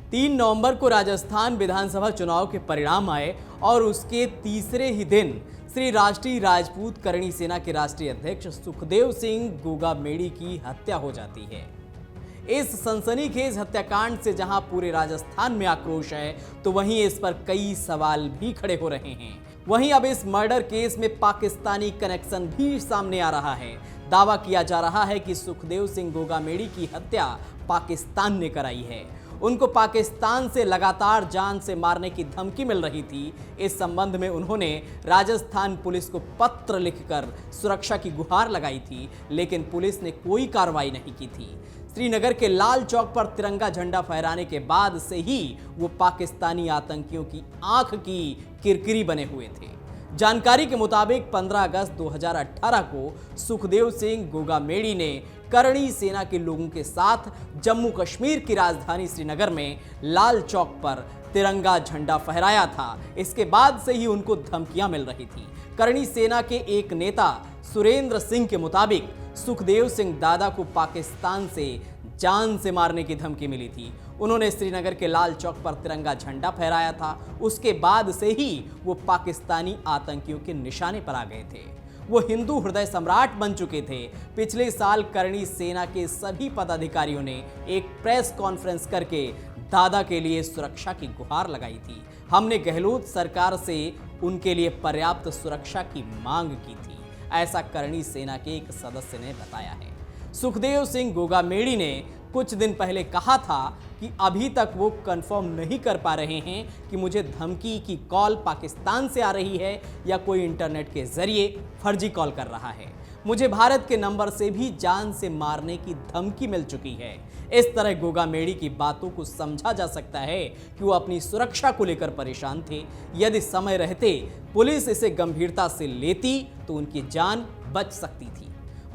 3 नवंबर को राजस्थान विधानसभा चुनाव के परिणाम आए और उसके तीसरे ही दिन श्री राष्ट्रीय राजपूत करणी सेना के राष्ट्रीय अध्यक्ष सुखदेव सिंह गोगामेड़ी की हत्या हो जाती है। इस सनसनीखेज हत्याकांड से जहां पूरे राजस्थान में आक्रोश है, तो वहीं इस पर कई सवाल भी खड़े हो रहे हैं। वहीं अब इस मर्डर केस में पाकिस्तानी कनेक्शन भी सामने आ रहा है। दावा किया जा रहा है कि सुखदेव सिंह गोगामेड़ी की हत्या पाकिस्तान ने कराई है। उनको पाकिस्तान से लगातार जान से मारने की धमकी मिल रही थी। इस संबंध में उन्होंने राजस्थान पुलिस को पत्र लिखकर सुरक्षा की गुहार लगाई थी, लेकिन पुलिस ने कोई कार्रवाई नहीं की थी। श्रीनगर के लाल चौक पर तिरंगा झंडा फहराने के बाद से ही वो पाकिस्तानी आतंकियों की आंख की किरकिरी बने हुए थे। जानकारी के मुताबिक 15 अगस्त 2018 को सुखदेव सिंह गोगामेड़ी ने करणी सेना के लोगों के साथ जम्मू कश्मीर की राजधानी श्रीनगर में लाल चौक पर तिरंगा झंडा फहराया था। इसके बाद से ही उनको धमकियां मिल रही थी। करणी सेना के एक नेता सुरेंद्र सिंह के मुताबिक सुखदेव सिंह दादा को पाकिस्तान से जान से मारने की धमकी मिली थी। उन्होंने श्रीनगर के लाल चौक पर तिरंगा झंडा फहराया था। उसके बाद से ही वो पाकिस्तानी आतंकियों के निशाने पर आ गए थे। वो हिंदू हृदय सम्राट बन चुके थे। पिछले साल करणी सेना के सभी पदाधिकारियों ने एक प्रेस कॉन्फ्रेंस करके दादा के लिए सुरक्षा की गुहार लगाई थी। हमने गहलोत सरकार से उनके लिए पर्याप्त सुरक्षा की मांग की थी, ऐसा करणी सेना के एक सदस्य ने बताया है। सुखदेव सिंह गोगामेड़ी ने कुछ दिन पहले कहा था कि अभी तक वो कंफर्म नहीं कर पा रहे हैं कि मुझे धमकी की कॉल पाकिस्तान से आ रही है या कोई इंटरनेट के जरिए फर्जी कॉल कर रहा है। मुझे भारत के नंबर से भी जान से मारने की धमकी मिल चुकी है। इस तरह गोगामेड़ी की बातों को समझा जा सकता है कि वो अपनी सुरक्षा को लेकर परेशान थे। यदि समय रहते पुलिस इसे गंभीरता से लेती तो उनकी जान बच सकती थी।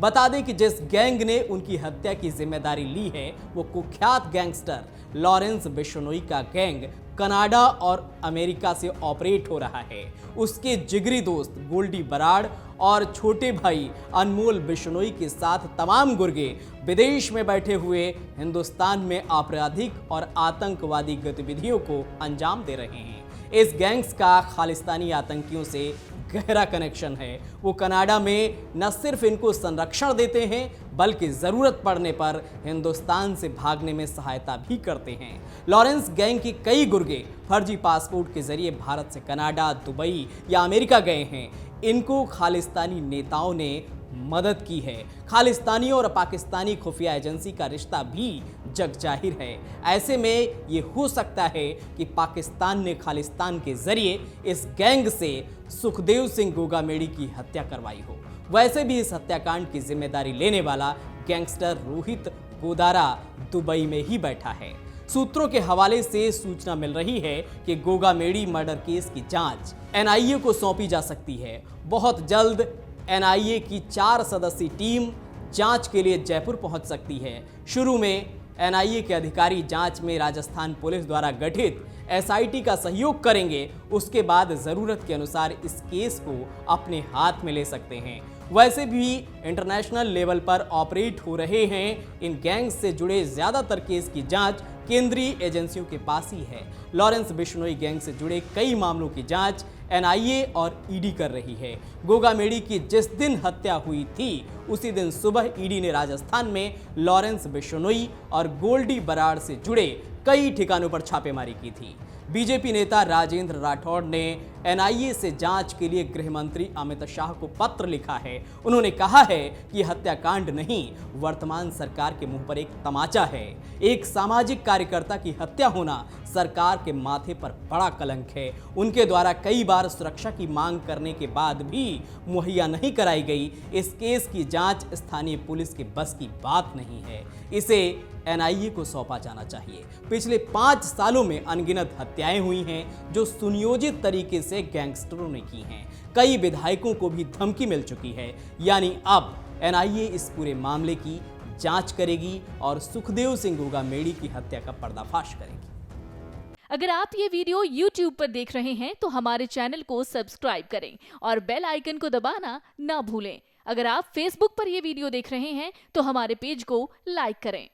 बता दें कि जिस गैंग ने उनकी हत्या की जिम्मेदारी ली है, वो कुख्यात गैंगस्टर लॉरेंस बिश्नोई का गैंग कनाडा और अमेरिका से ऑपरेट हो रहा है। उसके जिगरी दोस्त गोल्डी बराड़ और छोटे भाई अनमोल बिश्नोई के साथ तमाम गुर्गे विदेश में बैठे हुए हिंदुस्तान में आपराधिक और आतंकवादी गतिविधियों को अंजाम दे रहे हैं। इस गैंग्स का खालिस्तानी आतंकियों से गहरा कनेक्शन है। वो कनाडा में न सिर्फ इनको संरक्षण देते हैं, बल्कि जरूरत पड़ने पर हिंदुस्तान से भागने में सहायता भी करते हैं। लॉरेंस गैंग के कई गुर्गे फर्जी पासपोर्ट के जरिए भारत से कनाडा, दुबई या अमेरिका गए हैं। इनको खालिस्तानी नेताओं ने मदद की है। खालिस्तानी और पाकिस्तानी खुफिया एजेंसी का रिश्ता भी जग जाहिर है। ऐसे में ये हो सकता है कि पाकिस्तान ने खालिस्तान के जरिए इस गैंग से सुखदेव सिंह गोगामेड़ी की हत्या करवाई हो। वैसे भी इस हत्याकांड की जिम्मेदारी लेने वाला गैंगस्टर रोहित गोदारा दुबई में ही बैठा है। सूत्रों के हवाले से सूचना मिल रही है कि गोगामेड़ी मर्डर केस की जांच एनआईए को सौंपी जा सकती है। बहुत जल्द एनआईए की 4 सदस्यीय टीम जांच के लिए जयपुर पहुंच सकती है। शुरू में एनआईए के अधिकारी जांच में राजस्थान पुलिस द्वारा गठित एसआईटी का सहयोग करेंगे। उसके बाद जरूरत के अनुसार इस केस को अपने हाथ में ले सकते हैं। वैसे भी इंटरनेशनल लेवल पर ऑपरेट हो रहे हैं इन गैंग्स से जुड़े ज्यादातर केस की जांच केंद्रीय एजेंसियों के पास ही है। लॉरेंस बिश्नोई गैंग से जुड़े कई मामलों की जांच एनआईए और ईडी कर रही है। गोगामेड़ी की जिस दिन हत्या हुई थी, उसी दिन सुबह ईडी ने राजस्थान में लॉरेंस बिश्नोई और गोल्डी बराड़ से जुड़े कई ठिकानों पर छापेमारी की थी। बीजेपी नेता राजेंद्र राठौड़ ने एनआईए से जांच के लिए गृह मंत्री अमित शाह को पत्र लिखा है। उन्होंने कहा है कि हत्याकांड नहीं, वर्तमान सरकार के मुंह पर एक तमाचा है। एक सामाजिक कार्यकर्ता की हत्या होना सरकार के माथे पर बड़ा कलंक है। उनके द्वारा कई बार सुरक्षा की मांग करने के बाद भी मुहैया नहीं कराई गई। इस केस की जांच स्थानीय पुलिस के बस की बात नहीं है। इसे एनआईए को सौंपा जाना चाहिए। पिछले 5 सालों में अनगिनत हत्याएं हुई हैं जो सुनियोजित तरीके से गैंगस्टरों ने की हैं। कई विधायकों को भी धमकी मिल चुकी है। यानी अब एनआईए इस पूरे मामले की जांच करेगी और सुखदेव सिंह गोगामेड़ी की हत्या का पर्दाफाश करेगी। अगर आप ये वीडियो YouTube पर देख रहे हैं तो हमारे चैनल को सब्सक्राइब करें और बेल आइकन को दबाना ना भूलें। अगर आप Facebook पर ये वीडियो देख रहे हैं तो हमारे पेज को लाइक करें।